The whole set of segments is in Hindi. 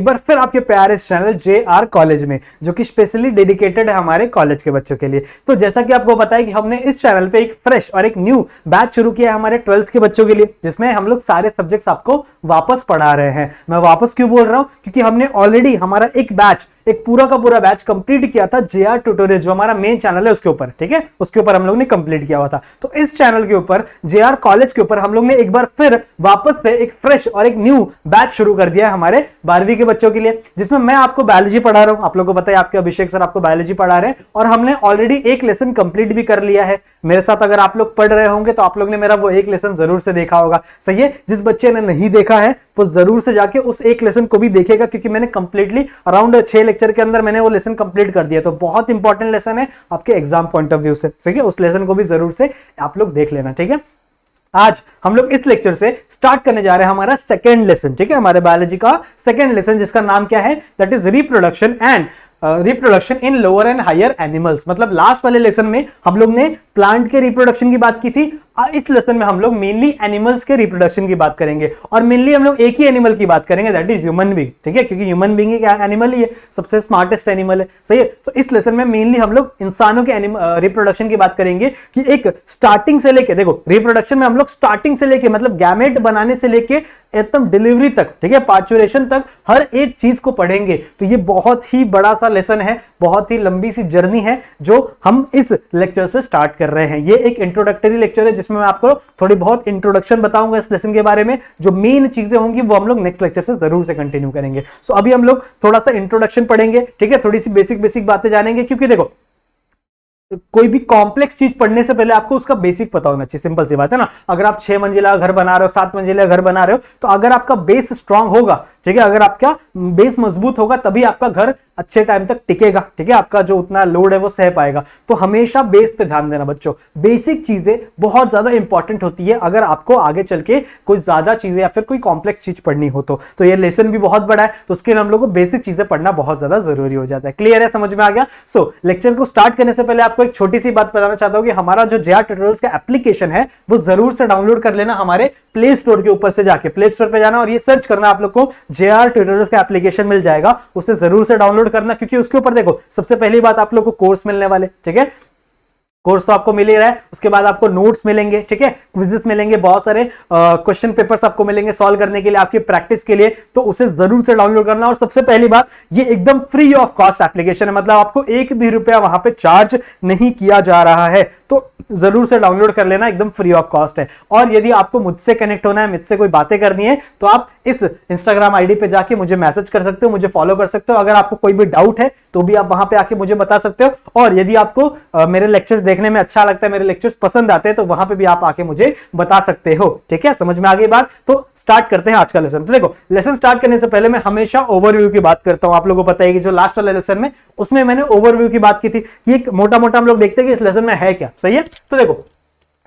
एक बार फिर आपके प्यारे इस चैनल JR कॉलेज में, जो कि स्पेशली डेडिकेटेड है हमारे कॉलेज के बच्चों के लिए। तो जैसा कि आपको पता है कि हमने इस चैनल पे एक फ्रेश और एक न्यू बैच शुरू किया है हमारे 12th के बच्चों के लिए, जिसमें हम लोग सारे सब्जेक्ट्स आपको वापस पढ़ा रहे हैं। मैं वापस क्यों बोल रहा हूं, क्योंकि हमने ऑलरेडी हमारा एक पूरा का पूरा बैच कंप्लीट किया था JR ट्यूटोरियल, जो हमारा मेन चैनल है उसके ऊपर, ठीक है, उसके ऊपर हम लोग ने कंप्लीट किया हुआ था। तो इस चैनल के ऊपर JR कॉलेज के ऊपर हम लोग ने एक बार फिर वापस से एक फ्रेश और एक न्यू बैच शुरू कर दिया है हमारे 12वीं के बच्चों के लिए, जिसमें मैं आपको बायोलॉजी पढ़ा रहा हूं। आप लोगों को पता है आपके अभिषेक सर आपको बायोलॉजी पढ़ा रहे हैं, और हमने ऑलरेडी एक लेसन कंप्लीट भी कर लिया है मेरे साथ। अगर आप लोग पढ़ रहे होंगे तो आप लोग ने मेरा वो एक लेसन जरूर से देखा होगा, सही है। जिस बच्चे ने नहीं देखा है वो जरूर से जाके उस एक लेसन को भी देखेगा, क्योंकि मैंने कंप्लीटली अराउंड 6 लेक्चर के अंदर मैंने वो लेसन कंप्लीट कर दिया। तो बहुत इंपॉर्टेंट लेसन है आपके एग्जाम पॉइंट ऑफ व्यू से, ठीक है। उस लेसन को भी जरूर से आप लोग देख लेना, ठीक है। आज हम लोग इस लेक्चर से स्टार्ट करने जा रहे हैं हमारा सेकंड लेसन, ठीक है, हमारे बायोलॉजी का सेकंड लेसन, जिसका नाम क्या है, that is reproduction in lower and higher animals. मतलब लास्ट वाले लेसन में हम लोग ने प्लांट के रिप्रोडक्शन की बात की थी, इस लेसन में हम लोग मेनली एनिमल्स के रिप्रोडक्शन की बात करेंगे, और मेनली हम लोग एक ही एनिमल की बात करेंगे, दैट इज ह्यूमन बीइंग, ठीक है, क्योंकि ह्यूमन बीइंग एक एनिमल ही है, सबसे स्मार्टेस्ट एनिमल है, सही है। तो इस लेसन में मेनली हम लोग इंसानों के रिप्रोडक्शन की बात करेंगे, कि एक स्टार्टिंग से लेके, देखो रिप्रोडक्शन में हम लोग स्टार्टिंग से लेके, मतलब गैमेट बनाने से लेके एकदम डिलीवरी तक, ठीक है, पार्चुरेशन तक हर एक चीज को पढ़ेंगे। तो ये बहुत ही बड़ा सा लेसन है, बहुत ही लंबी सी जर्नी है जो हम इस लेक्चर से स्टार्ट कर रहे हैं। ये एक इंट्रोडक्टरी लेक्चर है, जिसमें मैं आपको थोड़ी बहुत इंट्रोडक्शन बताऊंगा इस लेसन के बारे में। जो मेन चीजें होंगी वो हम लोग नेक्स्ट लेक्चर से जरूर से कंटिन्यू करेंगे। सो अभी हम लोग थोड़ा सा इंट्रोडक्शन पढ़ेंगे, ठीक है, थोड़ी सी बेसिक बातें जानेंगे, क्योंकि देखो कोई भी कॉम्प्लेक्स चीज पढ़ने से पहले आपको उसका बेसिक पता होना चाहिए। सिंपल सी बात है ना। अगर आप 6 मंजिला घर बना रहे हो, 7 मंजिला घर बना रहे हो, तो अगर आपका बेस स्ट्रांग होगा, ठीक है, अगर आपका बेस मजबूत होगा, तभी आपका घर अच्छे टाइम तक टिकेगा, ठीक है, आपका जो उतना लोड है वो सह पाएगा। तो हमेशा बेस पे ध्यान देना बच्चों। बेसिक चीजें बहुत ज्यादा इंपॉर्टेंट होती है अगर आपको आगे चल के कोई ज्यादा चीजें या फिर कोई कॉम्प्लेक्स चीज पढ़नी हो तो ये लेसन भी बहुत बड़ा है, तो उसके लिए हम लोग को बेसिक चीजें पढ़ना बहुत ज्यादा जरूरी हो जाता है। क्लियर है, समझ में आ गया। सो लेक्चर को स्टार्ट करने से पहले आपको एक छोटी सी बात बताना चाहता हूं कि हमारा जो JR ट्यूटोरियल्स का एप्लीकेशन है वो जरूर से डाउनलोड कर लेना। हमारे प्ले स्टोर के ऊपर से जाके प्ले स्टोर पे जाना और ये सर्च करना, आप लोग को JR ट्यूटोरियल्स का एप्लीकेशन मिल जाएगा, उसे जरूर से डाउनलोड करना, क्योंकि उसके ऊपर देखो सबसे पहली बात आप लोग को कोर्स मिलने वाले, ठीक है, कोर्स तो आपको मिल ही रहा है। उसके बाद आपको नोट्स मिलेंगे, ठीक है, क्विज़ेस मिलेंगे, बहुत सारे क्वेश्चन पेपर्स आपको मिलेंगे सॉल्व करने के लिए, आपकी प्रैक्टिस के लिए। तो उसे जरूर से डाउनलोड करना। और सबसे पहली बात, ये एकदम फ्री ऑफ कॉस्ट एप्लीकेशन है, मतलब आपको एक भी रुपया वहां पे चार्ज नहीं किया जा रहा है। तो जरूर से डाउनलोड कर लेना, एकदम फ्री ऑफ कॉस्ट है। और यदि आपको मुझसे कनेक्ट होना है, मुझसे कोई बातें करनी है, तो आप इस इंस्टाग्राम आईडी पे जाके मुझे मैसेज कर सकते हो, मुझे फॉलो कर सकते हो। अगर आपको कोई भी डाउट है तो भी आप वहां पे आके मुझे बता सकते हो। और यदि आपको मेरे लेक्चर्स देखने में अच्छा लगता है, मेरे लेक्चर्स पसंद आते हैं, तो वहां पे भी आप आके मुझे बता सकते हो, ठीक है। समझ में आ गई बात। तो स्टार्ट करते हैं आज का लेसन। तो देखो, लेसन स्टार्ट करने से पहले मैं हमेशा ओवरव्यू की बात करता हूं। आप लोगों को पता है कि जो लास्ट वाले लेसन में, उसमें मैंने ओवरव्यू की बात की थी कि एक मोटा मोटा हम लोग देखते हैं कि इस लेसन में है क्या, सही है। तो देखो,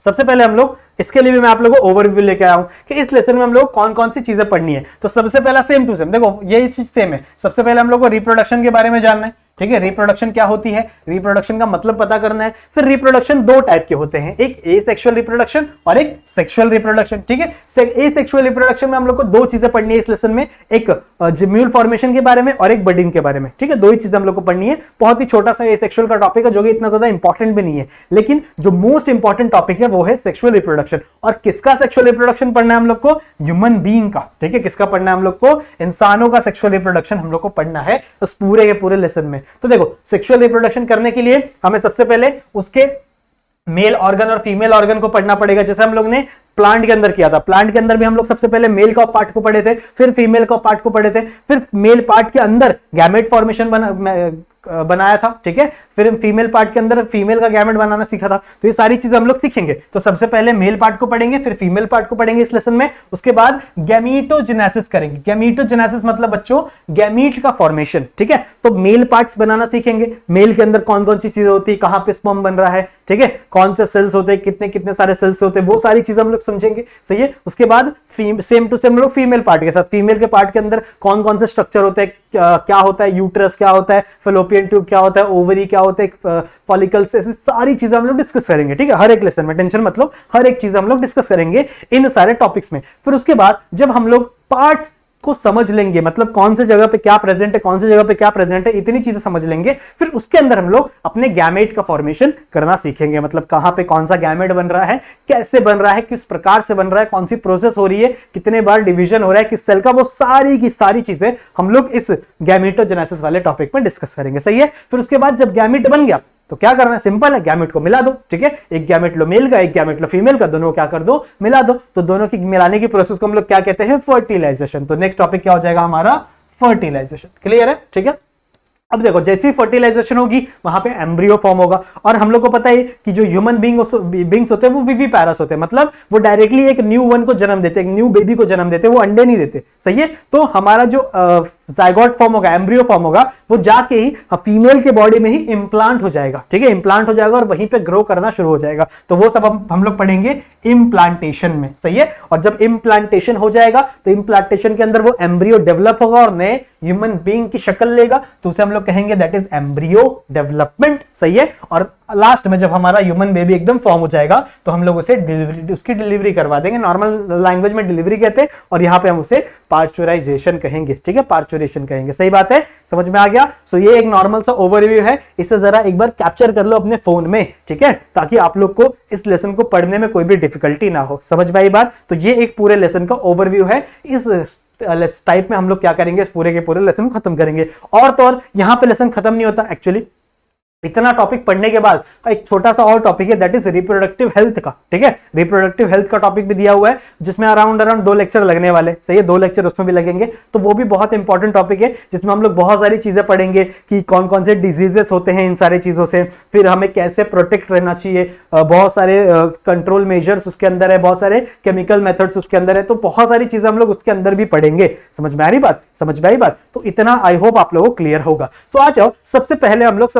सबसे पहले हम लोग इसके लिए भी मैं आप लोगों को ओवरव्यू लेके आया हूं कि इस लेसन में हम लोग कौन कौन सी चीजें पढ़नी है। तो सबसे पहला सेम टू सेम, देखो ये चीज सेम है। सबसे पहले हम लोग को रिप्रोडक्शन के बारे में जानना है, ठीक है, रिप्रोडक्शन क्या होती है, रिप्रोडक्शन का मतलब पता करना है। फिर रिप्रोडक्शन 2 टाइप के होते हैं, एक एसेक्सुअल रिप्रोडक्शन और एक सेक्सुअल रिप्रोडक्शन, ठीक है। एसेक्सुअल रिप्रोडक्शन में हम लोग को 2 चीजें पढ़नी है इस लेसन में, एक जिम्यूल फॉर्मेशन के बारे में और एक बडिंग के बारे में, ठीक है। 2 ही चीजें हम लोग को पढ़नी है। बहुत ही छोटा सा एसेक्सुअल का टॉपिक है, जो कि इतना ज्यादा इंपॉर्टेंट भी नहीं है, लेकिन जो मोस्ट इंपॉर्टेंट टॉपिक है वो है सेक्सुअल रिप्रोडक्शन। और किसका सेक्सुअल रिप्रोडक्शन पढ़ना है हम लोग को, ह्यूमन बीइंग का, ठीक है। किसका पढ़ना है हम लोग को, इंसानों का सेक्सुअल रिप्रोडक्शन हम लोग को पढ़ना है उस पूरे के पूरे लेसन में। तो देखो, सेक्सुअल रिप्रोडक्शन करने के लिए हमें सबसे पहले उसके मेल ऑर्गन और फीमेल ऑर्गन को पढ़ना पड़ेगा, जैसे हम लोग ने प्लांट के अंदर किया था। प्लांट के अंदर भी हम लोग सबसे पहले मेल का पार्ट को पढ़े थे, फिर फीमेल का पार्ट को पढ़े थे, फिर मेल पार्ट के अंदर गैमेट फॉर्मेशन बनाया था, ठीक है। फिर फीमेल पार्ट के अंदर फीमेल का गैमेट बनाना सीखा था। तो ये सारी चीजें हम लोग सीखेंगे। तो सबसे पहले मेल पार्ट को पढ़ेंगे, फिर फीमेल पार्ट को पढ़ेंगे इस लेसन में। उसके बाद गैमीटोजेनेसिस करेंगे। गैमीटोजेनेसिस मतलब बच्चों गैमीट का फॉर्मेशन, ठीक है। तो मेल पार्ट्स बनाना सीखेंगे, मेल के अंदर कौन कौन सी चीजें होती है, कहां पे स्पर्म बन रहा है, ठीक है, कौन से सेल्स होते हैं, कितने कितने सारे सेल्स होते हैं, वो सारी चीजें हम लोग समझेंगे, सही है। उसके बाद सेम टू सेम लोग फीमेल पार्ट के साथ, फीमेल के पार्ट के अंदर कौन कौन से स्ट्रक्चर होते हैं, क्या होता है यूट्रस, क्या होता है फैलोपियन ट्यूब, क्या होता है ओवरी, क्या होता है फॉलिकल्स, ऐसी सारी चीजें हम लोग डिस्कस करेंगे, ठीक है। हर एक लेसन में, टेंशन मत लो, हर एक चीज हम लोग डिस्कस करेंगे इन सारे टॉपिक्स में। फिर उसके बाद जब हम लोग पार्ट्स को समझ लेंगे, मतलब कौन से जगह पे क्या प्रेजेंट है, कौन सी जगह पे क्या प्रेजेंट है, इतनी चीजें समझ लेंगे, फिर उसके अंदर हम लोग अपने गैमेट का फॉर्मेशन करना सीखेंगे। मतलब कहां पे कौन सा गैमेट बन रहा है, कैसे बन रहा है, किस प्रकार से बन रहा है, कौन सी प्रोसेस हो रही है, कितने बार डिवीजन हो रहा है किस सेल का, वो सारी की सारी चीजें हम लोग इस गैमेटोजेनेसिस वाले टॉपिक में डिस्कस करेंगे। सही है। फिर उसके बाद जब गैमेट बन गया तो क्या करना है, सिंपल है, गैमेट को मिला दो। ठीक है, एक गैमेट लो मेल का, एक गैमेट लो फीमेल का, दोनों क्या कर दो, मिला दो। तो दोनों की मिलाने की प्रोसेस को हम लोग क्या कहते हैं, फर्टिलाइजेशन। तो नेक्स्ट टॉपिक क्या हो जाएगा हमारा, फर्टिलाइजेशन। क्लियर है। ठीक है। अब देखो जैसे ही फर्टिलाइजेशन होगी वहां पे एम्ब्रियो फॉर्म होगा, और हम लोग को पता है कि जो ह्यूमन बींग्स होते हैं वो विविपैरस होते हैं, मतलब वो डायरेक्टली एक न्यू वन को जन्म देते हैं, एक न्यू बेबी को जन्म देते हैं, वो अंडे नहीं देते। सही है। तो हमारा जो जाइगोट फॉर्म होगा, एम्ब्रियो फॉर्म होगा, वो जाके ही फीमेल के बॉडी में ही इंप्लांट हो जाएगा। ठीक है, इंप्लांट हो जाएगा और वहीं पे ग्रो करना शुरू हो जाएगा। तो वो सब हम लोग पढ़ेंगे इम्प्लांटेशन में। सही है। और जब इम्प्लांटेशन हो जाएगा तो इम्प्लांटेशन के अंदर वो एम्ब्रियो डेवलप होगा और नए ह्यूमन बीइंग की शक्ल लेगा, तो उसे हम लोग कहेंगे दैट इज एम्ब्रियो डेवलपमेंट। सही है। और लास्ट में जब हमारा ह्यूमन बेबी एकदम फॉर्म हो जाएगा तो हम लोग उसे उसकी डिलीवरी करवा देंगे। नॉर्मल लैंग्वेज में डिलीवरी कहते हैं और यहां पे हम उसे पार्चुराइजेशन कहेंगे। ठीक है, पार्चुरेशन कहेंगे। सही बात है, समझ में आ गया। सो ये एक नॉर्मल सा ओवरव्यू है, इसे जरा एक बार कैप्चर कर लो अपने फोन में। ठीक है, ताकि आप लोग को इस लेसन को पढ़ने में कोई भी डिफिकल्टी ना हो। समझ में आई बात। तो ये एक पूरे लेसन का ओवरव्यू है। इस टाइप में हम लोग क्या करेंगे, इस पूरे के पूरे लेसन को खत्म करेंगे। और तो और यहां पे लेसन खत्म नहीं होता एक्चुअली। इतना टॉपिक पढ़ने के बाद एक छोटा सा और टॉपिक है, दैट इज रिप्रोडक्टिव हेल्थ का। ठीक है, रिप्रोडक्टिव हेल्थ का टॉपिक भी दिया हुआ है, जिसमें अराउंड 2 लेक्चर लगने वाले। सही है, 2 लेक्चर उसमें भी लगेंगे। तो वो भी बहुत इंपॉर्टेंट टॉपिक है, जिसमें हम लोग बहुत सारी चीजें पढ़ेंगे कि कौन कौन से डिजीजेस होते हैं इन सारी चीजों से, फिर हमें कैसे प्रोटेक्ट रहना चाहिए, बहुत सारे कंट्रोल मेजर्स उसके अंदर है, बहुत सारे केमिकल मेथड्स उसके अंदर है। तो बहुत सारी चीजें हम लोग उसके अंदर भी पढ़ेंगे। समझ में आ रही बात, समझ में आई बात। तो इतना आई होप आप लोगों को क्लियर होगा। सो आ जाओ, सबसे पहले हम लोग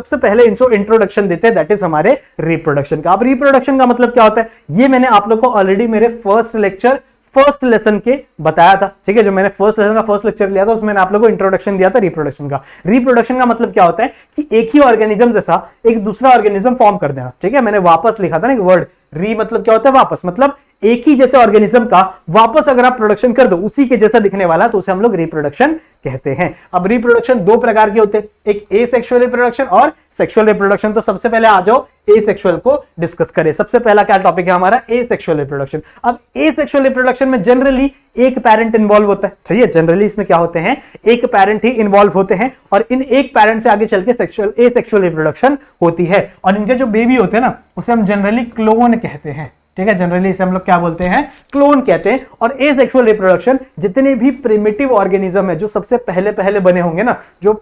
इंट्रोडक्शन देते हैं, दैट इज हमारे रिप्रोडक्शन का। अब रिप्रोडक्शन का मतलब क्या होता है, ये मैंने आप लोग को ऑलरेडी मेरे फर्स्ट लेसन के बताया था। ठीक है, जो मैंने फर्स्ट लेसन का फर्स्ट लेक्चर लिया था उसमें मैंने आप लोगों को इंट्रोडक्शन दिया था रिप्रोडक्शन का। रिप्रोडक्शन का मतलब क्या होता है कि एक ही ऑर्गेनिज्म जैसा एक दूसरा ऑर्गेनिज्म फॉर्म कर देना। ठीक है, मैंने वापस लिखा था ना एक वर्ड, री मतलब क्या होता है, वापस, मतलब एक ही जैसे ऑर्गेनिज्म का वापस अगर आप प्रोडक्शन कर दो उसी के जैसा दिखने वाला, तो उसे हम लोग रिप्रोडक्शन कहते हैं। अब रिप्रोडक्शन 2 प्रकार के होते हैं, एक एसेक्सुअल रिप्रोडक्शन और सेक्सुअल रिप्रोडक्शन। तो सबसे पहले आ जाओ एसेक्सुअल को डिस्कस करें। सबसे पहला क्या टॉपिक है हमारा, एसेक्सुअल रिप्रोडक्शन। अब एसेक्सुअल रिप्रोडक्शन में जनरली एक पैरेंट इन्वॉल्व होता है। सही है, जनरली इसमें क्या होते हैं, एक पैरेंट ही इन्वॉल्व होते हैं, और इन एक पैरेंट से आगे चल के एसेक्सुअल रिप्रोडक्शन होती है। और इनके जो बेबी होते हैं ना, उसे हम जनरली क्लोन कहते हैं। ठीक है, जनरली इसे हम लोग क्या बोलते हैं, क्लोन कहते हैं। और एसेक्सुअल रिप्रोडक्शन जितने भी प्रिमिटिव ऑर्गेनिज्म है, जो सबसे पहले पहले बने होंगे ना, जो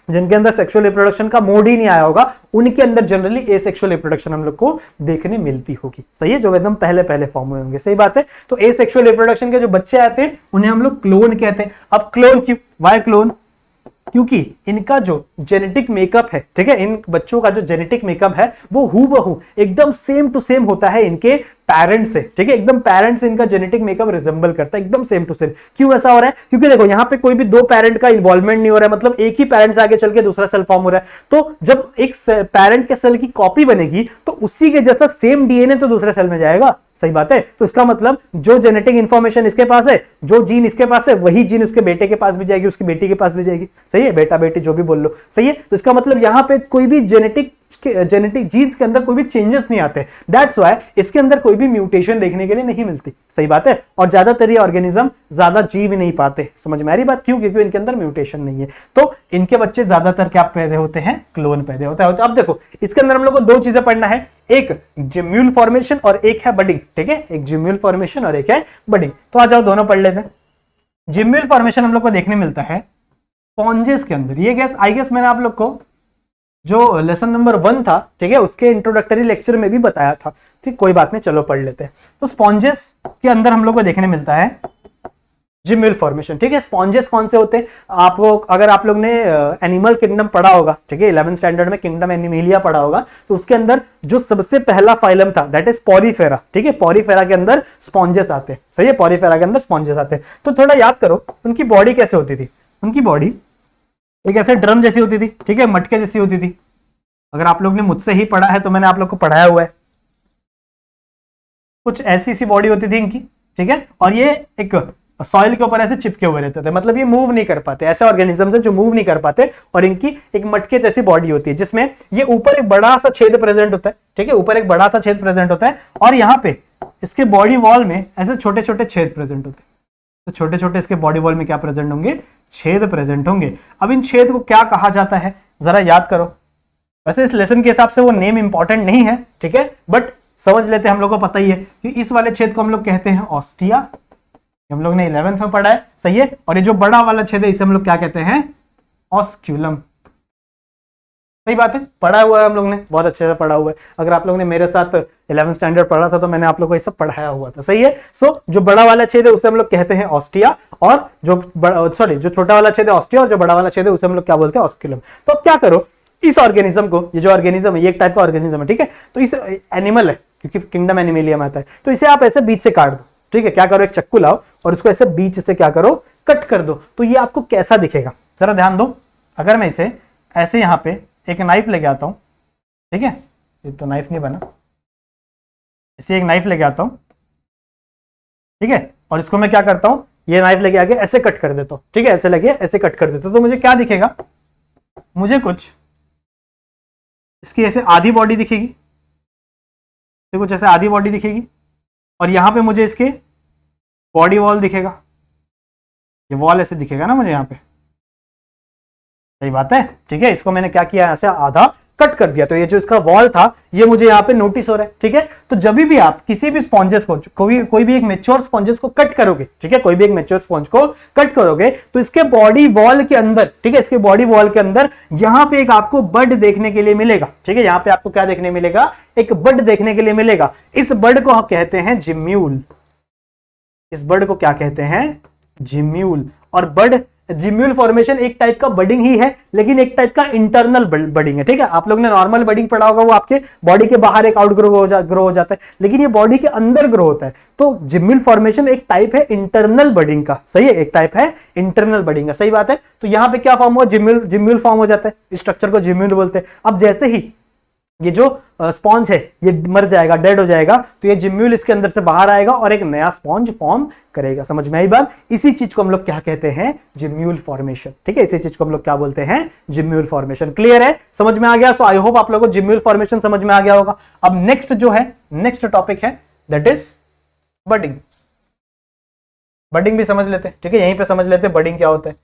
जिनके अंदर सेक्सुअल रिप्रोडक्शन का मोड ही नहीं आया होगा, उनके अंदर जनरली एसेक्सुअल रिप्रोडक्शन हम लोग को देखने मिलती होगी। सही है, जो एकदम पहले पहले फॉर्म हुए होंगे। सही बात है। तो एसेक्सुअल रिप्रोडक्शन के जो बच्चे आते हैं उन्हें हम लोग क्लोन कहते हैं। अब क्लोन क्यों, वाई क्लोन, क्योंकि इनका जो जेनेटिक मेकअप है, ठीक है, इन बच्चों का जो जेनेटिक मेकअप है वो हूबहू एकदम सेम टू सेम होता है इनके पेरेंट्स से। ठीक है, एकदम पेरेंट्स से इनका जेनेटिक मेकअप रिजेंबल करता है, एकदम सेम टू सेम। क्यों ऐसा हो रहा है, क्योंकि देखो यहां पे कोई भी 2 पैरेंट का इन्वॉल्वमेंट नहीं हो रहा है, मतलब एक ही पैरेंट से आगे चल के दूसरा सेल फॉर्म हो रहा है। तो जब एक पैरेंट के सेल की कॉपी बनेगी तो उसी के जैसा सेम डीएनए तो दूसरे सेल में जाएगा। सही बात है। तो इसका मतलब जो जेनेटिक इंफॉर्मेशन इसके पास है, जो जीन इसके पास है, वही जीन उसके बेटे के पास भी जाएगी, उसकी बेटी के पास भी जाएगी। सही है, बेटा बेटी जो भी बोल लो। सही है। तो इसका मतलब यहां पे कोई भी जेनेटिक जीन्स के अंदर कोई भी चेंजेस नहीं आते। दैट्स व्हाई इसके अंदर कोई भी म्यूटेशन देखने के लिए नहीं मिलती। सही बात है। और ज्यादातर ये ऑर्गेनिज्म ज्यादा जी भी नहीं पाते। समझ में आ रही बात, क्यों, क्योंकि इनके अंदर म्यूटेशन नहीं है। तो इनके बच्चे ज्यादातर क्या पैदा होते हैं, क्लोन पैदा होता है। अब देखो इसके अंदर हम लोग को 2 चीजें पढ़ना है, एक जिम्यूल फॉर्मेशन और एक है बडिंग। ठीक है, एक जिम्यूल फॉर्मेशन और एक है बडिंग। तो आ जाओ दोनों पढ़ लेते हैं। जिम्यूल फॉर्मेशन हम लोग को देखने मिलता है स्पॉन्जेस के अंदर। ये आई गेस मैंने आप लोग को जो लेसन नंबर 1 था, ठीक है, उसके इंट्रोडक्टरी लेक्चर में भी बताया था। ठीक, कोई बात नहीं, चलो पढ़ लेते हैं। तो स्पॉन्जेस के अंदर हम लोग को देखने मिलता है जिम्यूल फॉर्मेशन। ठीक है, स्पॉन्जेस कौन से होते हैं, आपको अगर आप लोग ने एनिमल किंगडम पढ़ा होगा, ठीक है, 11th स्टैंडर्ड में किंगडम एनिमेलिया पढ़ा होगा, तो उसके अंदर जो सबसे पहला फाइलम था दैट इज पॉरीफेरा। ठीक है, पॉरीफेरा के अंदर स्पॉन्जेस आते हैं। सही है, पॉरीफेरा के अंदर स्पॉन्जेस आते हैं। तो थोड़ा याद करो उनकी बॉडी कैसे होती थी। उनकी बॉडी एक ऐसे ड्रम जैसी होती थी, ठीक है, मटके जैसी होती थी। अगर आप लोग ने मुझसे ही पढ़ा है तो मैंने आप लोग को पढ़ाया हुआ है, कुछ ऐसी सी बॉडी होती थी इनकी। ठीक है, और ये एक सॉइल के ऊपर ऐसे चिपके हुए रहते थे, मतलब ये मूव नहीं कर पाते। ऐसे ऑर्गेनिजम्स हैं जो मूव नहीं कर पाते और इनकी एक मटके जैसी बॉडी होती है जिसमें ये ऊपर एक बड़ा सा छेद प्रेजेंट होता है, ठीक है, ऊपर एक बड़ा सा छेद प्रेजेंट होता है और यहाँ पे इसके बॉडी वॉल में ऐसे छोटे छोटे छेद प्रेजेंट होते हैं। तो छोटे छोटे इसके बॉडी वॉल में क्या प्रेजेंट होंगे, छेद प्रेजेंट होंगे। अब इन छेद को क्या कहा जाता है जरा याद करो। वैसे इस लेसन के हिसाब से वो नेम इंपॉर्टेंट नहीं है, ठीक है, बट समझ लेते हैं, हम लोग को पता ही है कि इस वाले छेद को हम लोग कहते हैं ऑस्टिया, हम लोग ने 11th में पढ़ा है, सही है। और ये जो बड़ा वाला छेद है इसे हम लोग क्या कहते हैं, ऑस्क्यूलम। सही बात है, पढ़ा हुआ है हम लोग ने, बहुत अच्छे से पढ़ा हुआ है। अगर आप लोग ने मेरे साथ 11th स्टैंडर्ड पढ़ा था तो मैंने आप लोग को ये सब पढ़ाया हुआ था, सही है। सो जो बड़ा वाला छेद है उसे हम लोग कहते हैं ऑस्टिया और जो छोटा वाला छेद है ऑस्टिया और जो बड़ा वाला छेद है उसे हम लोग क्या बोलते हैं, ऑस्क्यूलम। तो अब क्या करो, इस ऑर्गेनिज्म को, ये जो ऑर्गेनिज्म है ये एक टाइप का ऑर्गेनिज्म है, ठीक है, तो इस एनिमल है क्योंकि किंगडम एनिमेलिया में आता है, तो इसे आप ऐसे बीच से काट दो, ठीक है। क्या करो, एक चक्कू लाओ और इसको ऐसे बीच से क्या करो, कट कर दो। तो ये आपको कैसा दिखेगा जरा ध्यान दो। अगर मैं इसे ऐसे यहाँ पे एक नाइफ लेके आता हूं, ठीक है, ये तो नाइफ नहीं बना, इसे एक नाइफ लेके आता हूं, ठीक है, और इसको मैं क्या करता हूं, ये नाइफ लेके आके ऐसे कट कर देता हूं, ठीक है, ऐसे लगे ऐसे कट कर देता हूं, तो मुझे क्या दिखेगा, मुझे कुछ इसकी ऐसे आधी बॉडी दिखेगी, कुछ ऐसे आधी बॉडी दिखेगी और यहां पे मुझे इसके बॉडी वॉल दिखेगा, ये वॉल ऐसे दिखेगा ना मुझे यहाँ पे, सही बात है, ठीक है। इसको मैंने क्या किया, ऐसे आधा कट कर दिया, तो ये जो इसका वॉल था ये मुझे यहाँ पे नोटिस हो रहा है, ठीक है। तो जब भी आप किसी भी स्पॉन्जेस को, कोई भी एक मेच्योर स्पॉन्जेस को कट करोगे, ठीक है, कोई भी एक मेच्योर स्पॉन्ज को कट करोगे तो इसके बॉडी वॉल के अंदर, ठीक है, इसके बॉडी वॉल के अंदर यहाँ पे एक आपको बड देखने के लिए मिलेगा, ठीक है। यहाँ पे आपको क्या देखने मिलेगा, एक बड देखने के लिए मिलेगा। इस बड को कहते हैं जिम्यूल, इस बड को क्या कहते हैं, जिम्यूल। और बड, जिम्यूल फॉर्मेशन एक टाइप का बडिंग ही है लेकिन एक टाइप का इंटरनल बडिंग है, ठीक है। आप लोग ने नॉर्मल बडिंग पढ़ा होगा, वो आपके बॉडी के बाहर एक आउट ग्रो हो जाता है, लेकिन ये बॉडी के अंदर ग्रो होता है। तो जिम्यूल फॉर्मेशन एक टाइप है इंटरनल बडिंग का, सही है, एक टाइप है इंटरनल बडिंग का, सही बात है। तो यहाँ पे क्या फॉर्म हुआ, जिम्यूल फॉर्म हो जाता है, इस स्ट्रक्चर को जिम्यूल बोलते हैं। अब जैसे ही ये जो स्पॉन्ज है ये मर जाएगा, डेड हो जाएगा, तो ये जिम्यूल इसके अंदर से बाहर आएगा और एक नया स्पॉन्ज फॉर्म करेगा। समझ में आई बात? इसी चीज को हम लोग क्या कहते हैं, जिम्यूल फॉर्मेशन, ठीक है। इसी चीज को हम लोग क्या बोलते हैं, जिम्यूल फॉर्मेशन। क्लियर है, समझ में आ गया? सो आई होप आप लोगों को जिम्यूल फॉर्मेशन समझ में आ गया होगा। अब नेक्स्ट जो है, नेक्स्ट टॉपिक है दैट इज बडिंग। बडिंग भी समझ लेते हैं, ठीक है, यहीं पे समझ लेते हैं बडिंग क्या होता है।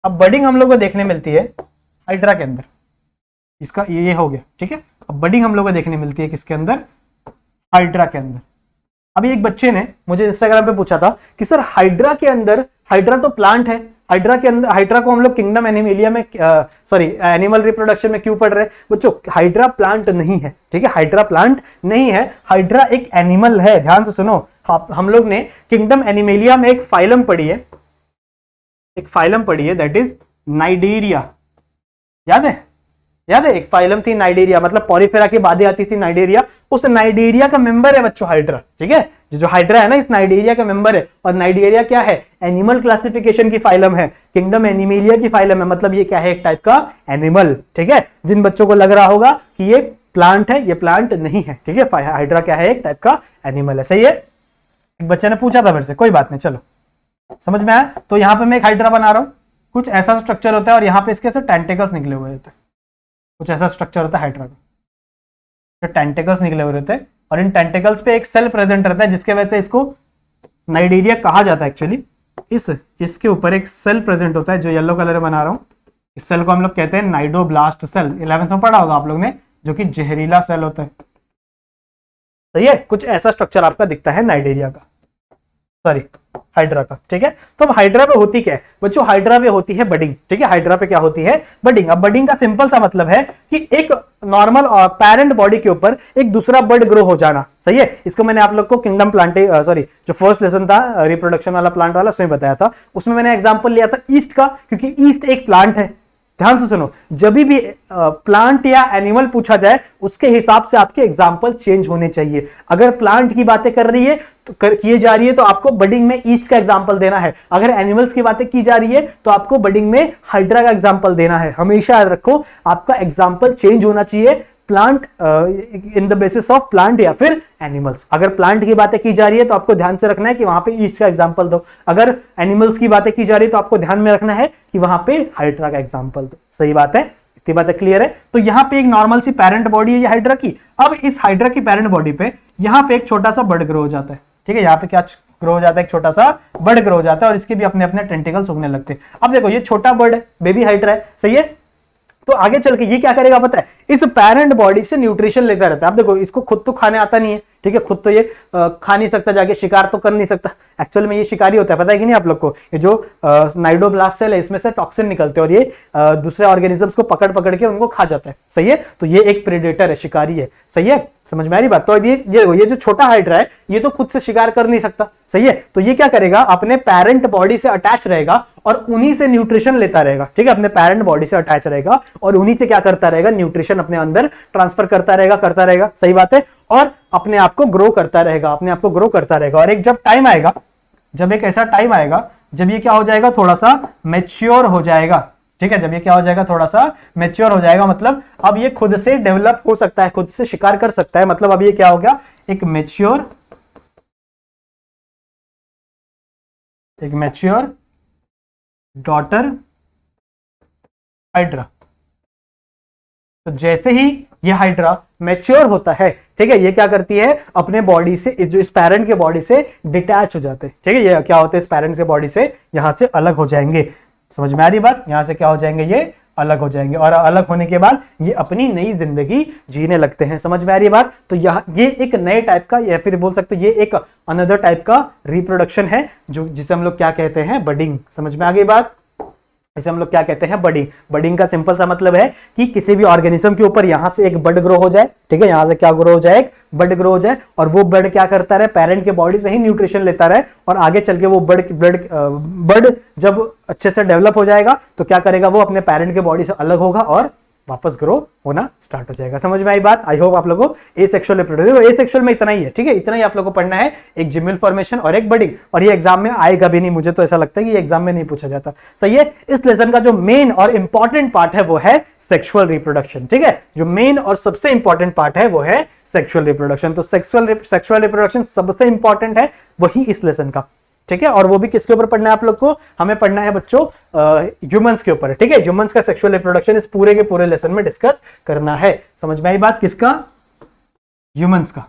अब बडिंग हम लोग को देखने मिलती है हाइड्रा के अंदर, इसका ये हो गया, ठीक है। अब बडिंग हम लोग को देखने मिलती है किसके अंदर, हाइड्रा के अंदर। अभी एक बच्चे ने मुझे इंस्टाग्राम पे पूछा था कि सर हाइड्रा के अंदर, हाइड्रा तो प्लांट है, हाइड्रा के अंदर, हाइड्रा को हम लोग किंगडम एनिमेलिया में एनिमल रिप्रोडक्शन में क्यों पढ़ रहे हैं? बच्चों हाइड्रा प्लांट नहीं है, ठीक है, हाइड्रा प्लांट नहीं है, हाइड्रा एक एनिमल है। ध्यान से सुनो, हम लोग ने किंगडम एनिमेलिया में एक फाइलम पढ़ी है, एक फाइलम पढ़ी है दैट इज नाइडेरिया। याद है? याद है, एक फाइलम थी नाइडेरिया, मतलब पॉलीफेरा की बातें आती थी नाइडेरिया, उस नाइडेरिया का मेंबर है बच्चों हाइड्रा, ठीक है। जो हाइड्रा है ना, इस नाइडेरिया का मेंबर है। और नाइडेरिया क्या है, एनिमल क्लासिफिकेशन की फाइलम है, किंगडम एनिमेलिया की फाइलम है, मतलब ये क्या है, एक टाइप का एनिमल, ठीक है। जिन बच्चों को लग रहा होगा कि ये प्लांट है, ये प्लांट नहीं है, ठीक है। हाइड्रा क्या है, एक टाइप का एनिमल है, सही है। एक बच्चे ने पूछा था मेरे से, कोई बात नहीं, चलो समझ में आया। तो यहाँ पे मैं एक हाइड्रा बना रहा हूँ, कुछ ऐसा स्ट्रक्चर होता है और यहाँ पे इसके से टेंटेकल्स निकले हुए होते हैं, कुछ ऐसा स्ट्रक्चर होता है हाइड्रा का, टेंटेकल्स निकले हुए रहते हैं और इन टेंटेकल्स पे एक सेल प्रेजेंट रहता है जिसके वजह से इसको नाइडेरिया कहा जाता है। एक्चुअली इसके ऊपर एक सेल प्रेजेंट होता है जो येलो कलर में बना रहा हूं, इस सेल को हम लोग कहते हैं नाइडोब्लास्ट सेल। 11th में पढ़ा होगा आप लोग ने, जो कि जहरीला सेल होता है, सही है। कुछ ऐसा स्ट्रक्चर आपका दिखता है नाइडेरिया का, सॉरी हाइड्रा का, ठीक है। तो अब हाइड्रा पे होती क्या है बच्चों, हाइड्रा पे होती है बडिंग, ठीक है। हाइड्रा पे क्या होती है, बडिंग। अब बडिंग का सिंपल सा मतलब है कि एक नॉर्मल पैरेंट बॉडी के ऊपर एक दूसरा बर्ड ग्रो हो जाना, सही है। इसको मैंने आप लोग को किंगडम प्लांटे जो फर्स्ट लेसन था रिप्रोडक्शन वाला, प्लांट वाला, उसमें बताया था। उसमें मैंने एग्जांपल लिया था ईस्ट का, क्योंकि ईस्ट एक प्लांट है। ध्यान से सुनो, जब भी प्लांट या एनिमल पूछा जाए उसके हिसाब से आपके एग्जाम्पल चेंज होने चाहिए। अगर प्लांट की बातें कर रही है तो किए जा रही है तो आपको बडिंग में ईस्ट का एग्जाम्पल देना है। अगर एनिमल्स की बातें की जा रही है तो आपको बडिंग में हाइड्रा का एग्जाम्पल देना है। हमेशा याद रखो, आपका एग्जाम्पल चेंज होना चाहिए, plant in the basis of plant या फिर एनिमल्स। अगर प्लांट की बातें की जा रही है तो आपको ध्यान से रखना है कि वहां पे ईस्ट का एग्जांपल दो, अगर एनिमल्स की बातें की जा रही है तो आपको ध्यान में रखना है कि वहां पे हाइड्रा का एग्जांपल दो। सही बात है, इतनी बातें क्लियर है। तो यहाँ पे एक नॉर्मल सी पेरेंट बॉडी है ये हाइड्रा की। अब इस हाइड्रा की पेरेंट बॉडी पे यहाँ पे एक छोटा सा बर्ड ग्रो हो जाता है, ठीक है। यहाँ पे क्या ग्रो हो जाता है, एक छोटा सा बर्ड ग्रो हो जाता है और इसके भी अपने अपने टेंटिकल्स उगने लगते हैं। अब देखो ये छोटा बर्ड है, बेबी हाइड्रा है, सही है। तो आगे चल के ये क्या करेगा पता है, इस पेरेंट बॉडी से न्यूट्रिशन लेता रहता है। अब देखो इसको खुद तो खाने आता नहीं है, ठीक है, खुद तो ये खा नहीं सकता, जाके शिकार तो कर नहीं सकता। एक्चुअल में ये शिकारी होता है, पता है कि नहीं आप लोग को। ये जो नाइडोब्लास्ट सेल है इसमें से टॉक्सिन निकलते हैं और ये दूसरे ऑर्गेनिजम्स को पकड़ पकड़ के उनको खा जाता है, सही है। तो ये एक प्रेडेटर है, शिकारी है, सही है, समझ में आ रही बात। तो अब ये जो छोटा हाइड्रा है ये तो खुद से शिकार कर नहीं सकता, सही है। तो ये क्या करेगा, अपने पेरेंट बॉडी से अटैच रहेगा और उन्हीं से न्यूट्रिशन लेता रहेगा, ठीक है। अपने पेरेंट बॉडी से अटैच रहेगा और उन्हीं से क्या करता रहेगा, न्यूट्रिशन अपने अंदर ट्रांसफर करता रहेगा, सही बात है। और अपने आप को ग्रो करता रहेगा, अपने आप को ग्रो करता रहेगा। और एक जब टाइम आएगा, जब एक ऐसा टाइम आएगा जब ये क्या हो जाएगा, थोड़ा सा मैच्योर हो जाएगा, ठीक है। जब ये क्या हो जाएगा, थोड़ा सा मैच्योर हो जाएगा, मतलब अब ये खुद से डेवलप हो सकता है, खुद से शिकार कर सकता है। मतलब अब ये क्या हो गया, एक मैच्योर डॉटर हाइड्रा। तो जैसे ही ये हाइड्रा मैच्योर होता है, ठीक है, ये क्या करती है, अपने बॉडी से, जो इस पेरेंट के बॉडी से डिटैच हो जाते हैं, ठीक है। ये क्या होते हैं, इस पेरेंट के बॉडी से यहां से अलग हो जाएंगे। समझ में आ रही बात, यहां से क्या हो जाएंगे, ये अलग हो जाएंगे और अलग होने के बाद ये अपनी नई जिंदगी जीने लगते हैं। समझ में आ रही बात। तो ये एक नए टाइप का, या फिर बोल सकते ये एक अनदर टाइप का रिप्रोडक्शन है, जो जिसे हम लोग क्या कहते हैं, बडिंग। समझ में आ गई बात, इसे हम लोग क्या कहते हैं, बडिंग। बडिंग का सिंपल सा मतलब है कि किसी भी ऑर्गेनिज्म के ऊपर यहां से एक बड ग्रो हो जाए, ठीक है, यहां से क्या ग्रो हो जाए, एक बड ग्रो हो जाए और वो बड क्या करता रहे, पेरेंट के बॉडी से ही न्यूट्रिशन लेता रहे और आगे चल के वो बड जब अच्छे से डेवलप हो जाएगा तो क्या करेगा, वो अपने पेरेंट के बॉडी से अलग होगा और वापस ग्रो होना स्टार्ट हो जाएगा। समझ में आई बात। आई होप आप लोगों को एसेक्सुअल रिप्रोडक्शन, एसेक्सुअल में इतना ही है, ठीक है, इतना ही आप लोगों को पढ़ना है, एक जिमिल फॉर्मेशन और एक बडिंग। और ये एग्जाम में आएगा भी नहीं, मुझे तो ऐसा लगता है कि ये एग्जाम में नहीं पूछा जाता, सही है। इस लेसन का जो मेन और इंपॉर्टेंट पार्ट है वो है सेक्सुअल रिप्रोडक्शन, ठीक है। जो मेन और सबसे इंपॉर्टेंट पार्ट है वो है सेक्सुअल रिप्रोडक्शन। तो सेक्सुअल रिप्रोडक्शन सबसे इंपॉर्टेंट है वही इस लेसन का, ठीक है। और वो भी किसके ऊपर पढ़ना है आप लोग को, हमें पढ़ना है बच्चों ह्यूमंस के ऊपर, ठीक है। ह्यूमंस का सेक्सुअल रिप्रोडक्शन इस पूरे के पूरे लेसन में डिस्कस करना है। समझ में आई बात, किसका, ह्यूमंस का,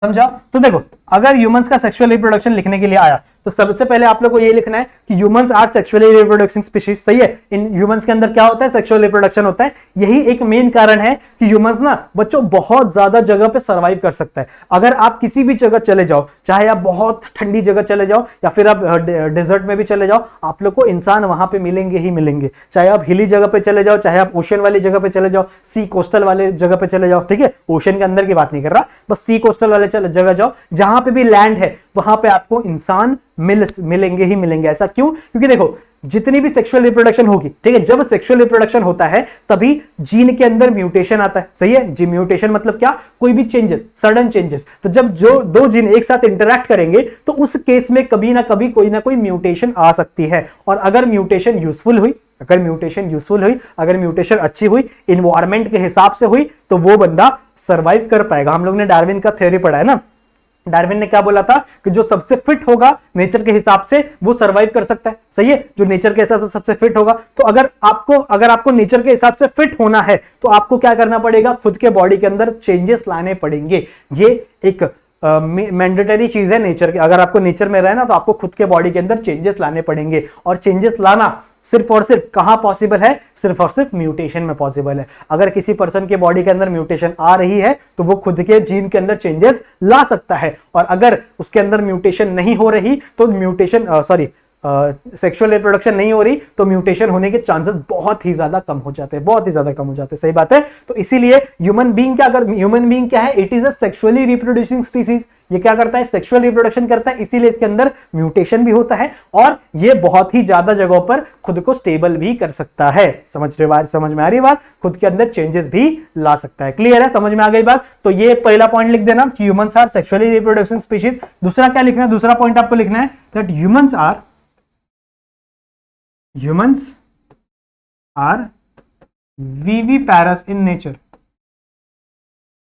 समझा। तो देखो अगर ह्यूमंस का सेक्सुअल रिप्रोडक्शन लिखने के लिए आया तो सबसे पहले आप लोग को ये लिखना है कि ह्यूमंस आर सेक्सुअली रिप्रोडक्टिंग स्पीशीज, सही है। इन ह्यूमंस के अंदर क्या होता है, सेक्सुअल रिप्रोडक्शन होता है। यही एक मेन कारण है कि ह्यूमंस ना बच्चों बहुत ज्यादा जगह पे सर्वाइव कर सकता है। अगर आप किसी भी जगह चले जाओ, चाहे आप बहुत ठंडी जगह चले जाओ या फिर आप डेजर्ट में भी चले जाओ, आप लोग को इंसान वहां पे मिलेंगे ही मिलेंगे। चाहे आप हिली जगह पे चले जाओ, चाहे आप ओशन वाली जगह पे चले जाओ, सी कोस्टल वाले जगह पे चले जाओ, ठीक है। ओशन के अंदर की बात नहीं कर रहा, बस सी कोस्टल वाले जगह जाओ, जहां पे भी लैंड है वहां पे आपको इंसान मिलेंगे ही मिलेंगे। ऐसा क्यों, क्योंकि देखो जितनी भी सेक्सुअल रिप्रोडक्शन होगी, ठीक है, जब सेक्सुअल रिप्रोडक्शन होता है तभी जीन के अंदर म्यूटेशन आता है, सही है। जी म्यूटेशन मतलब क्या, कोई भी चेंजेस, सडन चेंजेस। तो जब जो दो जीन एक साथ इंटरैक्ट करेंगे तो उस केस में कभी ना कभी कोई ना कोई म्यूटेशन आ सकती है। और अगर म्यूटेशन यूजफुल हुई, अगर म्यूटेशन अच्छी हुई, इन्वायरमेंट के हिसाब से हुई, तो वो बंदा सर्वाइव कर पाएगा। हम लोग ने डार्विन का थ्योरी पढ़ा है ना, डार्विन ने क्या बोला था कि जो सबसे फिट होगा नेचर के हिसाब से वो सरवाइव कर सकता है, सही है। जो नेचर के हिसाब से सबसे फिट होगा। तो अगर आपको नेचर के हिसाब से फिट होना है तो आपको क्या करना पड़ेगा, खुद के बॉडी के अंदर चेंजेस लाने पड़ेंगे। ये एक मैंडेटरी चीज है नेचर के। अगर आपको नेचर में रहना तो आपको खुद के बॉडी के अंदर चेंजेस लाने पड़ेंगे। और चेंजेस लाना सिर्फ और सिर्फ कहां पॉसिबल है, सिर्फ और सिर्फ म्यूटेशन में पॉसिबल है। अगर किसी पर्सन के बॉडी के अंदर म्यूटेशन आ रही है तो वो खुद के जीन के अंदर चेंजेस ला सकता है। और अगर उसके अंदर म्यूटेशन नहीं हो रही तो सेक्सुअल रिप्रोडक्शन नहीं हो रही तो म्यूटेशन होने के चांसेस बहुत ही ज्यादा कम हो जाते हैं, सही बात है। तो इसीलिए ह्यूमन बीइंग क्या है, it is a sexually reproducing species. ये क्या करता है, सेक्सुअल रिप्रोडक्शन करता है, इसीलिए इसके अंदर म्यूटेशन भी होता है और ये बहुत ही ज्यादा जगहों पर खुद को स्टेबल भी कर सकता है। समझ में आ रही बात, खुद के अंदर चेंजेस भी ला सकता है। क्लियर है, समझ में आ गई बात। तो ये पहला पॉइंट लिख देना, humans are sexually reproducing species. दूसरा क्या लिखना है, दूसरा पॉइंट आपको लिखना है that humans are viviparous in nature,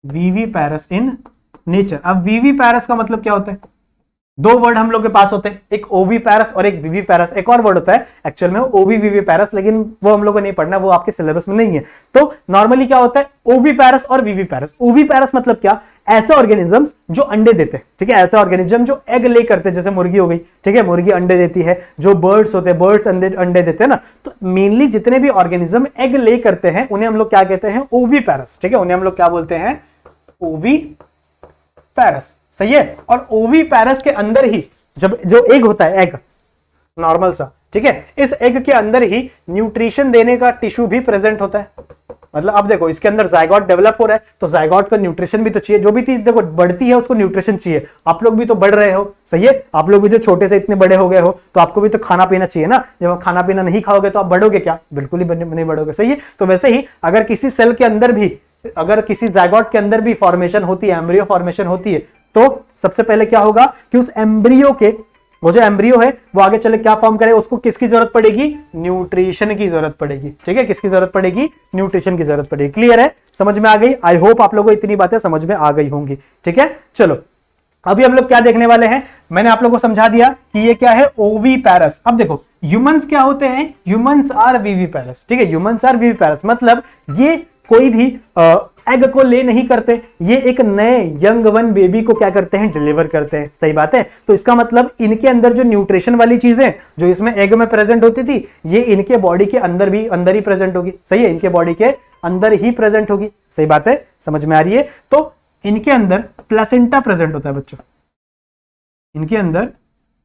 viviparous in nature. अब विविपैरस का मतलब क्या होता है? दो वर्ड हम लोग के पास होते हैं, एक ओविपैरस और एक विविपैरस। एक और वर्ड होता है एक्चुअल में ओविविविपैरस, लेकिन वो हम लोग को नहीं पढ़ना, वो आपके सिलेबस में नहीं है। तो नॉर्मली क्या होता है? ओविपैरस और विविपैरस। ओविपैरस मतलब क्या? ऐसे ऑर्गेनिजम्स जो अंडे देते हैं, ठीक है, ऐसे ऑर्गेनिज्म जो एग ले करते हैं, जैसे मुर्गी हो गई, ठीक है, मुर्गी अंडे देती है। जो बर्ड्स होते हैं, बर्ड्स अंडे देते हैं ना। तो मेनली जितने भी ऑर्गेनिज्म एग ले करते हैं उन्हें हम लोग क्या कहते हैं? ओविपैरस, ठीक है, उन्हें हम लोग क्या बोलते हैं? ओविपैरस, सही है। और ओविपैरस के अंदर ही जब जो एग होता है, एग नॉर्मल सा, ठीक है, इस एग के अंदर ही न्यूट्रिशन देने का टिश्यू भी प्रेजेंट होता है। मतलब अब देखो, इसके अंदर जायगोट डेवलप हो रहा है, तो जायगोट को न्यूट्रिशन भी तो चाहिए। जो भी चीज देखो बढ़ती है उसको न्यूट्रिशन चाहिए। आप लोग भी तो बढ़ रहे हो, सही है, आप लोग भी जो छोटे से इतने बड़े हो गए हो, तो आपको भी तो खाना पीना चाहिए ना। जब आप खाना पीना नहीं खाओगे तो आप बढ़ोगे क्या? बिल्कुल ही नहीं बढ़ोगे, सही है। तो वैसे ही अगर किसी सेल के अंदर भी, अगर किसी जायगोट के अंदर भी फॉर्मेशन होती है, एम्ब्रियो फॉर्मेशन होती है, तो सबसे पहले क्या होगा कि उस एम्ब्रियो के, वो जो एम्ब्रियो है वो आगे चले क्या फॉर्म करे, उसको किसकी जरूरत पड़ेगी? न्यूट्रिशन की जरूरत पड़ेगी, ठीक है, किसकी जरूरत पड़ेगी? न्यूट्रिशन की जरूरत पड़ेगी। क्लियर है? समझ में आ गई? आई होप आप लोगों को इतनी बातें समझ में आ गई होंगी, ठीक है। चलो अभी हम लोग क्या देखने वाले हैं? मैंने आप लोगों को समझा दिया कि ये क्या है, ओविपैरस। अब देखो ह्यूमंस क्या होते हैं? ह्यूमंस आर विविपैरस, ठीक है, ह्यूमंस आर विविपैरस। मतलब ये कोई भी एग को ले नहीं करते, ये एक नए यंग वन बेबी को क्या करते हैं? डिलीवर करते हैं, सही बात है। तो इसका मतलब इनके अंदर जो न्यूट्रिशन वाली चीजें जो इसमें एग में प्रेजेंट होती थी, ये इनके बॉडी के अंदर ही प्रेजेंट होगी, सही है, इनके बॉडी के अंदर ही प्रेजेंट होगी, सही बात है, समझ में आ रही है। तो इनके अंदर प्लेसेंटा प्रेजेंट होता है बच्चों, इनके अंदर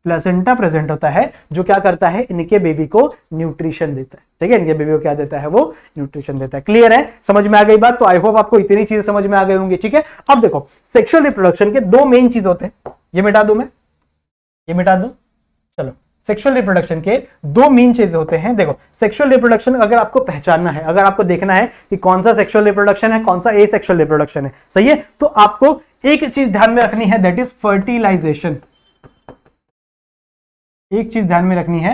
प्लेसेंटा प्रेजेंट होता है, जो क्या करता है? इनके बेबी को न्यूट्रिशन देता है, ठीक है, इनके बेबी को क्या देता है? वो न्यूट्रिशन देता है। क्लियर है? समझ में आ गई बात? तो आई होप आपको इतनी चीजें समझ में आ गई होंगी, ठीक है। अब देखो सेक्सुअल रिप्रोडक्शन के दो मेन चीज होते हैं, ये मिटा दूं मैं, ये मिटा दूं, चलो। सेक्सुअल रिप्रोडक्शन के दो मेन चीज होते हैं। देखो सेक्सुअल रिप्रोडक्शन अगर आपको पहचानना है, अगर आपको देखना है कि कौन सा सेक्सुअल रिप्रोडक्शन है, कौन सा एसेक्सुअल रिप्रोडक्शन है, सही है, तो आपको एक चीज ध्यान में रखनी है, दैट इज फर्टिलाइजेशन। एक चीज ध्यान में रखनी है,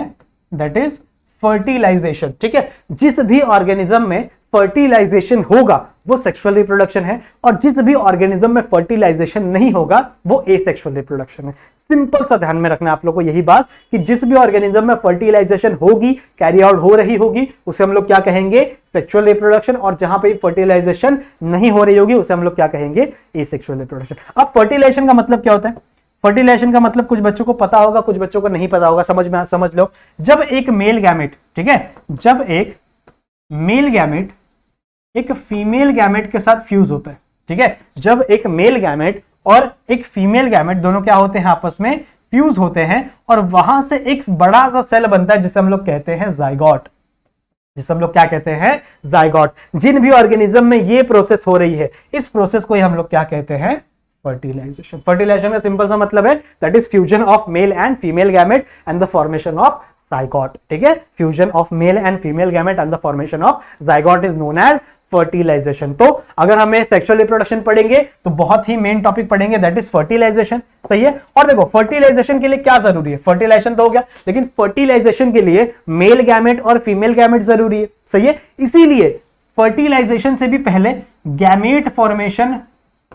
दैट इज फर्टिलाइजेशन, ठीक है। जिस भी ऑर्गेनिज्म में फर्टिलाइजेशन होगा वो सेक्सुअल रिप्रोडक्शन है, और जिस भी ऑर्गेनिज्म में फर्टिलाइजेशन नहीं होगा वो एसेक्सुअल रिप्रोडक्शन है। सिंपल सा ध्यान में रखना आप लोग को यही बात, कि जिस भी ऑर्गेनिज्म में फर्टिलाइजेशन होगी, कैरी आउट हो रही होगी, उसे हम लोग क्या कहेंगे? Sexual reproduction. और जहां पे फर्टिलाइजेशन नहीं हो रही होगी उसे हम लोग क्या कहेंगे? Asexual reproduction. अब फर्टिलाइजेशन का मतलब क्या होता है? फर्टिलाइजेशन का मतलब कुछ बच्चों को पता होगा, कुछ बच्चों को नहीं पता होगा, समझ लो। जब एक मेल गैमेट, ठीक है, जब एक मेल गैमेट एक फीमेल गैमेट के साथ फ्यूज होता है, ठीक है, जब एक मेल गैमेट और एक फीमेल गैमेट दोनों क्या होते हैं? आपस में फ्यूज होते हैं, और वहां से एक बड़ा सा सेल बनता है जिसे हम लोग कहते हैं जाइगोट, जिसे हम लोग क्या कहते हैं? जाइगोट। जिन भी ऑर्गेनिज्म में ये प्रोसेस हो रही है, इस प्रोसेस को ही हम लोग क्या कहते हैं? फर्टिलाइजेशन। फर्टिलाइजेशन का सिंपल सा मतलब है that is fusion of male and female gamete and the formation of zygote, ठीक है। Fusion of male and female gamete and the formation of zygote is known as fertilisation. तो अगर हमें सेक्सुअल रिप्रोडक्शन पढ़ेंगे तो बहुत ही मेन टॉपिक पढ़ेंगे, दैट इज फर्टिलाइजेशन, सही है। और देखो फर्टिलाइजेशन के लिए क्या जरूरी है? फर्टिलाइजेशन तो हो गया, लेकिन फर्टिलाइजेशन के लिए मेल गैमेट और फीमेल गैमेट जरूरी है, सही है। इसीलिए फर्टिलाइजेशन से भी पहले गैमेट फॉर्मेशन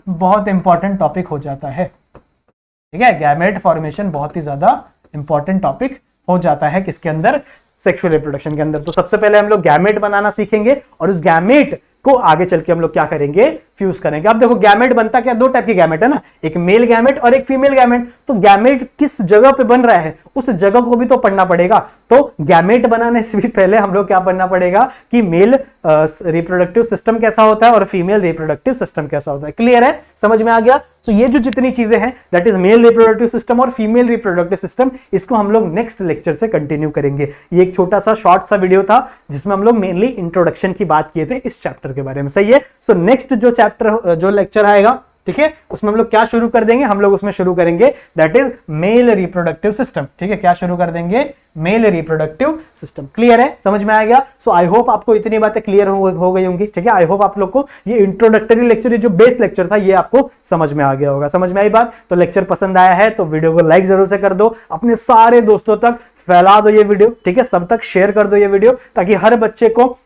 बहुत इंपॉर्टेंट टॉपिक हो जाता है, ठीक है। गैमेट फॉर्मेशन बहुत ही ज्यादा इंपॉर्टेंट टॉपिक हो जाता है किसके अंदर? सेक्सुअल रिप्रोडक्शन के अंदर। तो सबसे पहले हम लोग गैमेट बनाना सीखेंगे, और उस गैमेट को आगे चल के हम लोग क्या करेंगे? फ्यूज करेंगे। अब देखो गैमेट बनता क्या? दो टाइप की गैमेट है ना, एक मेल गैमेट और एक फीमेल गैमेट। तो गैमेट किस जगह पे बन रहा है उस जगह को भी तो पढ़ना पड़ेगा। तो गैमेट बनाने से भी पहले हम लोग क्या पढ़ना पड़ेगा कि मेल रिप्रोडक्टिव सिस्टम कैसा होता है और फीमेल रिप्रोडक्टिव सिस्टम कैसा होता है। क्लियर है? समझ में आ गया? तो ये जो जितनी चीजें हैं that is male reproductive system और फीमेल रिप्रोडक्टिव सिस्टम, इसको हम लोग नेक्स्ट लेक्चर से कंटिन्यू करेंगे। ये एक छोटा सा शॉर्ट सा वीडियो था जिसमें हम लोग मेनली इंट्रोडक्शन की बात किए थे इस चैप्टर के बारे में, सही है। सो नेक्स्ट जो चैप्टर जो लेक्चर आएगा, ठीक है, उसमें हम लोग क्या शुरू कर देंगे? हम लोग उसमें शुरू करेंगे that is male reproductive system, ठीक है। क्या शुरू कर देंगे? Male reproductive system. क्लियर है? समझ में आ गया? सो आई होप आपको इतनी बातें क्लियर हो गई होंगी, ठीक है। आई होप आप लोग को ये इंट्रोडक्टरी लेक्चर, ये जो बेस लेक्चर था, ये आपको समझ में आ गया होगा। समझ में आई बात? तो लेक्चर पसंद आया है तो वीडियो को लाइक जरूर से कर दो, अपने सारे दोस्तों तक फैला दो ये वीडियो, ठीक है, सब तक शेयर कर दो ये वीडियो, ताकि हर बच्चे को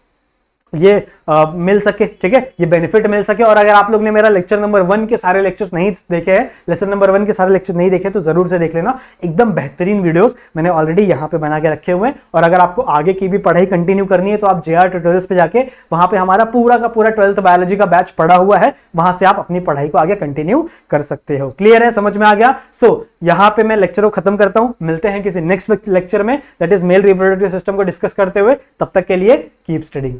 ये मिल सके, ठीक है, ये बेनिफिट मिल सके। और अगर आप लोग ने मेरा लेक्चर नंबर 1 के सारे लेक्चर्स नहीं देखे हैं, लेसन नंबर 1 के सारे लेक्चर नहीं देखे, तो जरूर से देख लेना। एकदम बेहतरीन वीडियोस मैंने ऑलरेडी यहाँ पे बना के रखे हुए हैं। और अगर आपको आगे की भी पढ़ाई कंटिन्यू करनी है तो आप JR ट्यूटोरियल्स पे जाके वहां पे हमारा पूरा का पूरा 12th बायोलॉजी का बैच पड़ा हुआ है, वहां से आप अपनी पढ़ाई को आगे कंटिन्यू कर सकते हो। क्लियर है, समझ में आ गया? सो यहाँ पे मैं लेक्चर को खत्म करता हूं, मिलते हैं किसी नेक्स्ट लेक्चर में, that is male reproductive system को डिस्कस करते हुए। तब तक के लिए कीप स्टडिंग।